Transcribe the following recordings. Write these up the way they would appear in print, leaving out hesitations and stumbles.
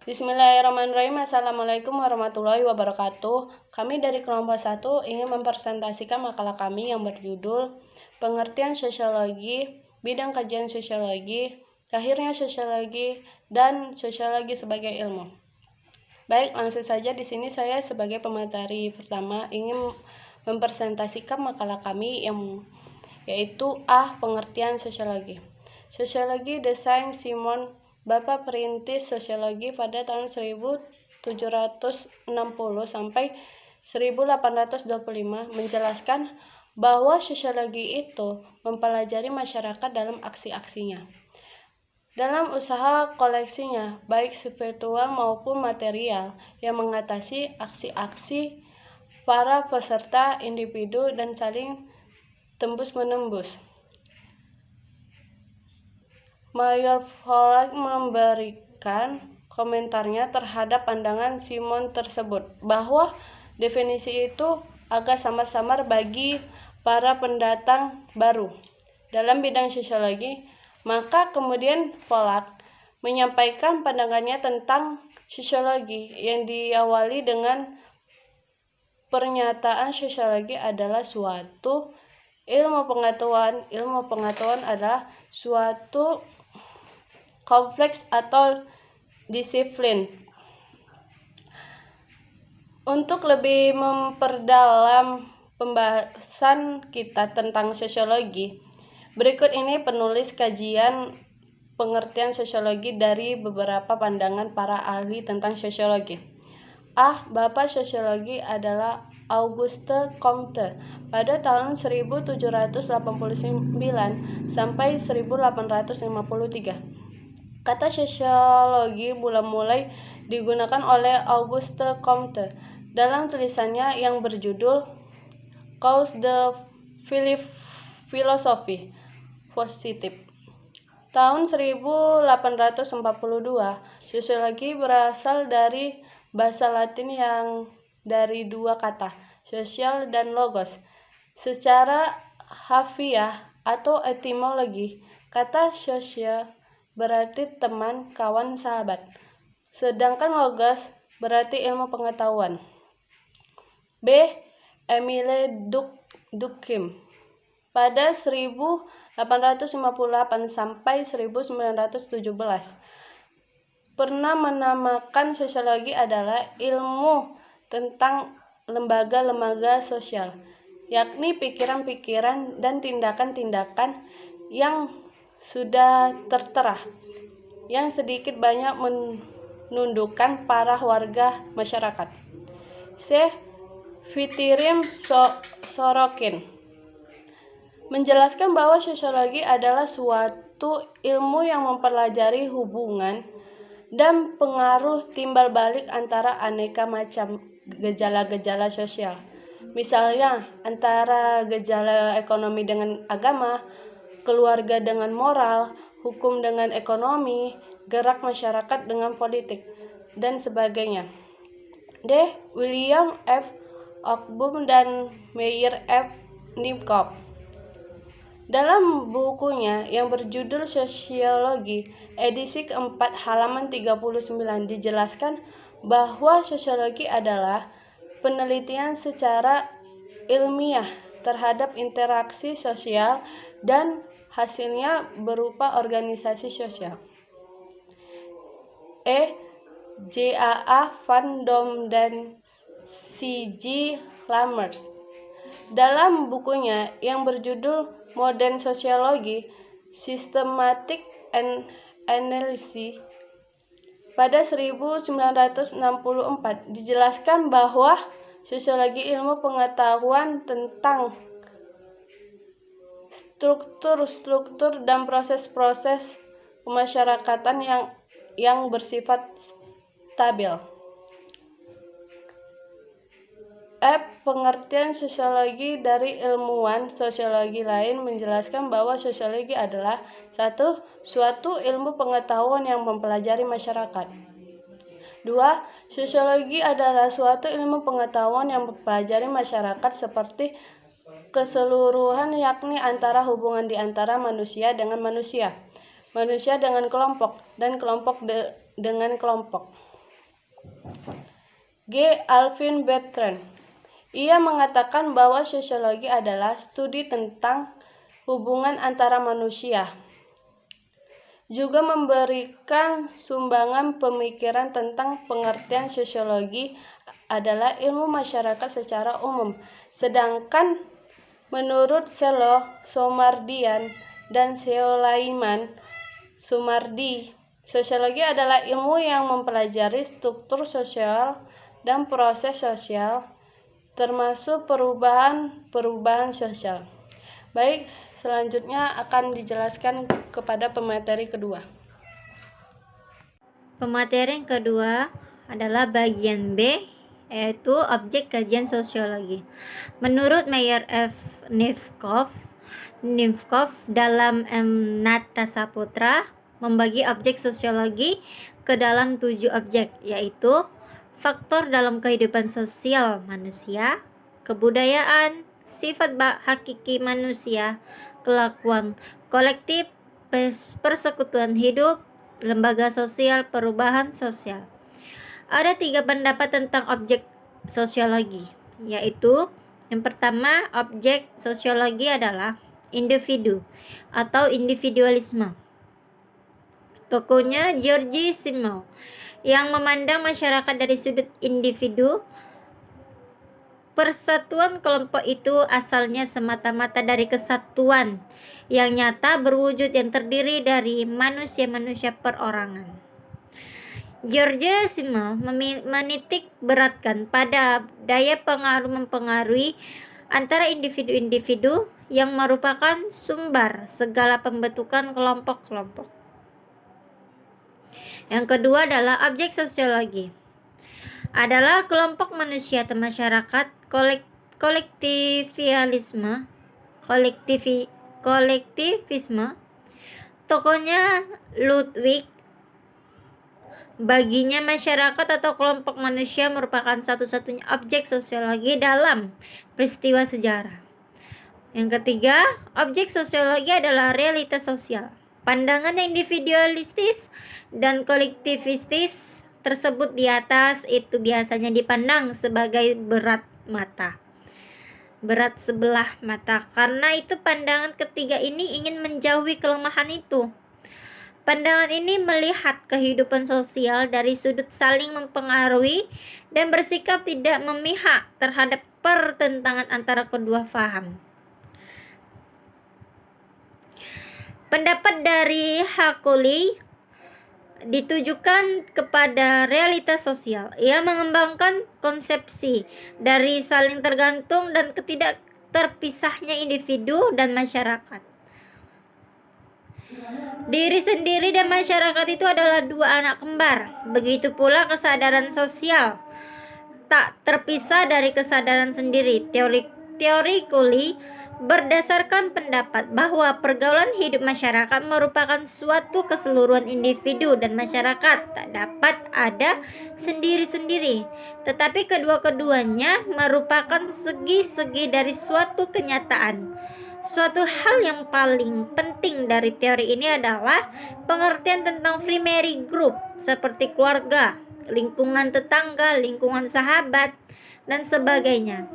Bismillahirrahmanirrahim. Assalamualaikum warahmatullahi wabarakatuh. Kami dari kelompok 1 ingin mempresentasikan makalah kami yang berjudul Pengertian Sosiologi, Bidang Kajian Sosiologi, Lahirnya Sosiologi, dan Sosiologi sebagai Ilmu. Baik, langsung saja di sini saya sebagai pemateri pertama ingin mempresentasikan makalah kami yang yaitu Pengertian Sosiologi. Sosiologi desain Simon, Bapak perintis sosiologi pada tahun 1760 sampai 1825 menjelaskan bahwa sosiologi itu mempelajari masyarakat dalam aksi-aksinya, dalam usaha koleksinya, baik spiritual maupun material, yang mengatasi aksi-aksi para peserta individu dan saling tembus-menembus. Mayor Pollack memberikan komentarnya terhadap pandangan Simon tersebut, bahwa definisi itu agak samar-samar bagi para pendatang baru dalam bidang sosiologi. Maka kemudian Pollack menyampaikan pandangannya tentang sosiologi yang diawali dengan pernyataan sosiologi adalah suatu ilmu pengetahuan. Ilmu pengetahuan adalah suatu kompleks atau disiplin. Untuk lebih memperdalam pembahasan kita tentang sosiologi, berikut ini penulis kajian pengertian sosiologi dari beberapa pandangan para ahli tentang sosiologi. Bapak sosiologi adalah Auguste Comte pada tahun 1789 sampai 1853. Kata sosiologi mulai digunakan oleh Auguste Comte dalam tulisannya yang berjudul Cause de Philosophie Positive. Tahun 1842, sosiologi berasal dari bahasa Latin yang dari dua kata, sosial dan logos. Secara harfiah atau etimologi, kata sosial berarti teman, kawan, sahabat. Sedangkan logos berarti ilmu pengetahuan. Emile Durkheim pada 1858 sampai 1917 pernah menamakan sosiologi adalah ilmu tentang lembaga-lembaga sosial, yakni pikiran-pikiran dan tindakan-tindakan yang sudah tertera, yang sedikit banyak menundukkan para warga masyarakat. Fitirim Sorokin menjelaskan bahwa sosiologi adalah suatu ilmu yang mempelajari hubungan dan pengaruh timbal balik antara aneka macam gejala-gejala sosial. Misalnya, antara gejala ekonomi dengan agama, keluarga dengan moral, hukum dengan ekonomi, gerak masyarakat dengan politik, dan sebagainya. William F. Ochbum dan Meyer F. Nipkow dalam bukunya yang berjudul Sosiologi, edisi keempat halaman 39 dijelaskan bahwa sosiologi adalah penelitian secara ilmiah terhadap interaksi sosial dan hasilnya berupa organisasi sosial. J.A.A. Van Dom dan C.G. Lammers dalam bukunya yang berjudul Modern Sociology, Systematic Analysis pada 1964 dijelaskan bahwa sosiologi ilmu pengetahuan tentang struktur dan proses-proses kemasyarakatan yang bersifat stabil. Pengertian sosiologi dari ilmuwan sosiologi lain menjelaskan bahwa sosiologi adalah suatu ilmu pengetahuan yang mempelajari masyarakat. 2. Sosiologi adalah suatu ilmu pengetahuan yang mempelajari masyarakat seperti keseluruhan, yakni antara hubungan di antara manusia dengan manusia, manusia dengan kelompok, dan kelompok dengan kelompok. G. Alvin Bertrand. Ia mengatakan bahwa sosiologi adalah studi tentang hubungan antara manusia. Juga memberikan sumbangan pemikiran tentang pengertian sosiologi adalah ilmu masyarakat secara umum. Sedangkan menurut Selo Somardian dan Seolaiman Sumardi, sosiologi adalah ilmu yang mempelajari struktur sosial dan proses sosial, termasuk perubahan sosial. Baik, selanjutnya akan dijelaskan kepada pemateri kedua. Pemateri yang kedua adalah bagian B, yaitu objek kajian sosiologi. Menurut Meyer F. Nivkov dalam Nata Saputra membagi objek sosiologi ke dalam 7 objek, yaitu faktor dalam kehidupan sosial manusia, kebudayaan, sifat hakiki manusia, kelakuan kolektif, persekutuan hidup, lembaga sosial, perubahan sosial. Ada 3 pendapat tentang objek sosiologi, yaitu yang pertama, objek sosiologi adalah individu atau individualisme. Tokohnya George Simmel yang memandang masyarakat dari sudut individu. Persatuan kelompok itu asalnya semata-mata dari kesatuan yang nyata berwujud yang terdiri dari manusia-manusia perorangan. George Simmel menitik beratkan pada daya pengaruh mempengaruhi antara individu-individu yang merupakan sumber segala pembentukan kelompok-kelompok. Yang kedua adalah objek sosiologi. Adalah kelompok manusia atau masyarakat kolektivisme. Tokohnya Ludwig. Baginya masyarakat atau kelompok manusia merupakan satu-satunya objek sosiologi dalam peristiwa sejarah. Yang ketiga, objek sosiologi adalah realitas sosial. Pandangan yang individualistis dan kolektivistis tersebut di atas itu biasanya dipandang sebagai berat sebelah mata. Karena itu pandangan ketiga ini ingin menjauhi kelemahan itu. Pandangan ini melihat kehidupan sosial dari sudut saling mempengaruhi dan bersikap tidak memihak terhadap pertentangan antara kedua paham. Pendapat dari Hakuli ditujukan kepada realitas sosial. Ia mengembangkan konsepsi dari saling tergantung dan ketidak terpisahnya individu dan masyarakat. Diri sendiri dan masyarakat itu adalah 2 anak kembar. Begitu pula kesadaran sosial tak terpisah dari kesadaran sendiri. Teori Kuli berdasarkan pendapat bahwa pergaulan hidup masyarakat merupakan suatu keseluruhan individu dan masyarakat, tak dapat ada sendiri-sendiri, tetapi kedua-keduanya merupakan segi-segi dari suatu kenyataan. Suatu hal yang paling penting dari teori ini adalah pengertian tentang primary group seperti keluarga, lingkungan tetangga, lingkungan sahabat, dan sebagainya.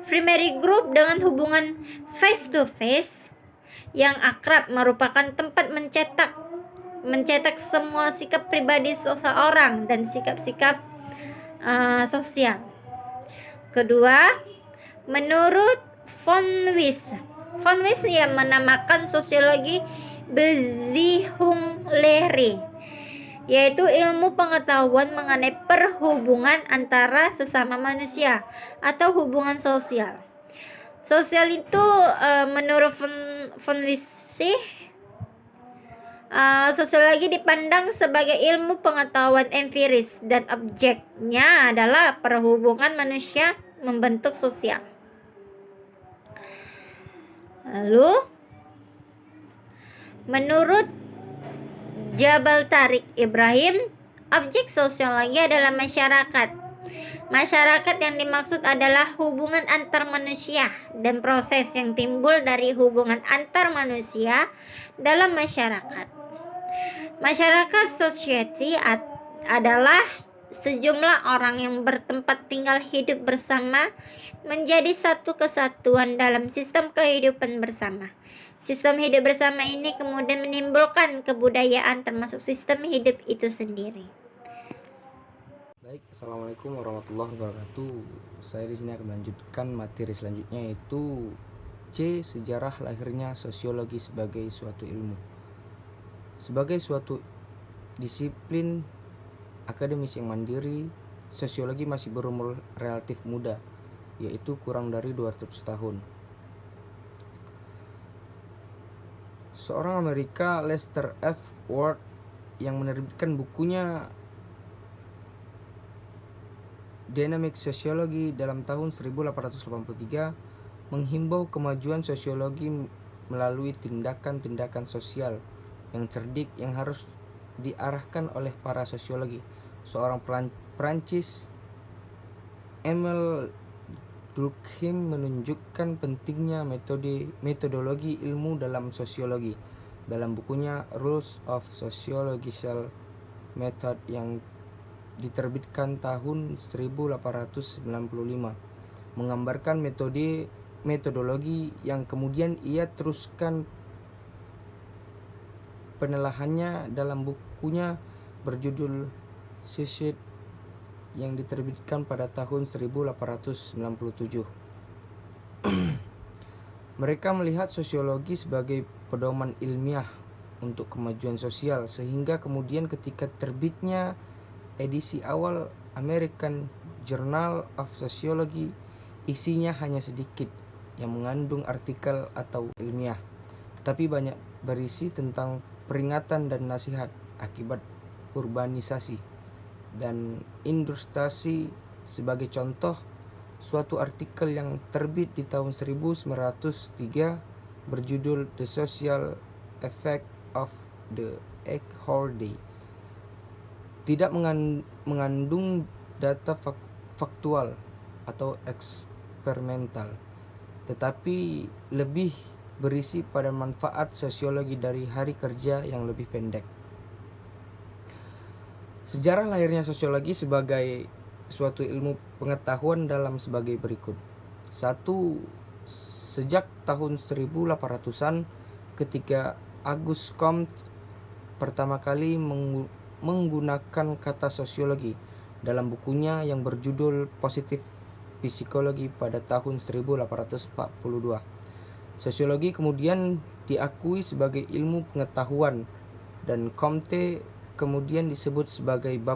Primary group dengan hubungan face to face yang akrab merupakan tempat mencetak semua sikap pribadi seseorang dan sikap-sikap sosial. Kedua, menurut von Wyss yang menamakan sosiologi Beziehungslehre, yaitu ilmu pengetahuan mengenai perhubungan antara sesama manusia atau hubungan sosial. Sosial itu menurut von Wyss, sosiologi dipandang sebagai ilmu pengetahuan empiris dan objeknya adalah perhubungan manusia membentuk sosial. Lalu, menurut Jabal Tariq Ibrahim, objek sosiologi adalah masyarakat. Masyarakat yang dimaksud adalah hubungan antar manusia dan proses yang timbul dari hubungan antar manusia dalam masyarakat. Masyarakat society adalah sejumlah orang yang bertempat tinggal hidup bersama menjadi satu kesatuan dalam sistem kehidupan bersama. Sistem hidup bersama ini kemudian menimbulkan kebudayaan termasuk sistem hidup itu sendiri. Baik, assalamualaikum warahmatullahi wabarakatuh. Saya di sini akan melanjutkan materi selanjutnya, yaitu C. Sejarah lahirnya sosiologi sebagai suatu ilmu. Sebagai suatu disiplin akademis yang mandiri, sosiologi masih berumur relatif muda, yaitu kurang dari 200 tahun. Seorang Amerika, Lester F. Ward, yang menerbitkan bukunya Dynamic Sociology dalam tahun 1883, menghimbau kemajuan sosiologi melalui tindakan-tindakan sosial yang cerdik yang harus diarahkan oleh para sosiologi. Seorang Prancis, Emile Durkheim, menunjukkan pentingnya metodologi ilmu dalam sosiologi dalam bukunya Rules of Sociological Method yang diterbitkan tahun 1895, menggambarkan metodologi yang kemudian ia teruskan penelahannya dalam bukunya berjudul Society yang diterbitkan pada tahun 1897. Mereka melihat sosiologi sebagai pedoman ilmiah untuk kemajuan sosial, sehingga kemudian ketika terbitnya edisi awal American Journal of Sociology, isinya hanya sedikit yang mengandung artikel atau ilmiah, tetapi banyak berisi tentang peringatan dan nasihat akibat urbanisasi dan industrialisasi. Sebagai contoh, suatu artikel yang terbit di tahun 1903 berjudul The Social Effect of the Egg Holiday tidak mengandung data faktual atau eksperimental, tetapi lebih berisi pada manfaat sosiologi dari hari kerja yang lebih pendek. Sejarah lahirnya sosiologi sebagai suatu ilmu pengetahuan dalam sebagai berikut. 1. Sejak tahun 1800-an, ketika Auguste Comte pertama kali menggunakan kata sosiologi dalam bukunya yang berjudul Positive Psychology pada tahun 1842. Sosiologi kemudian diakui sebagai ilmu pengetahuan dan Comte kemudian disebut sebagai bab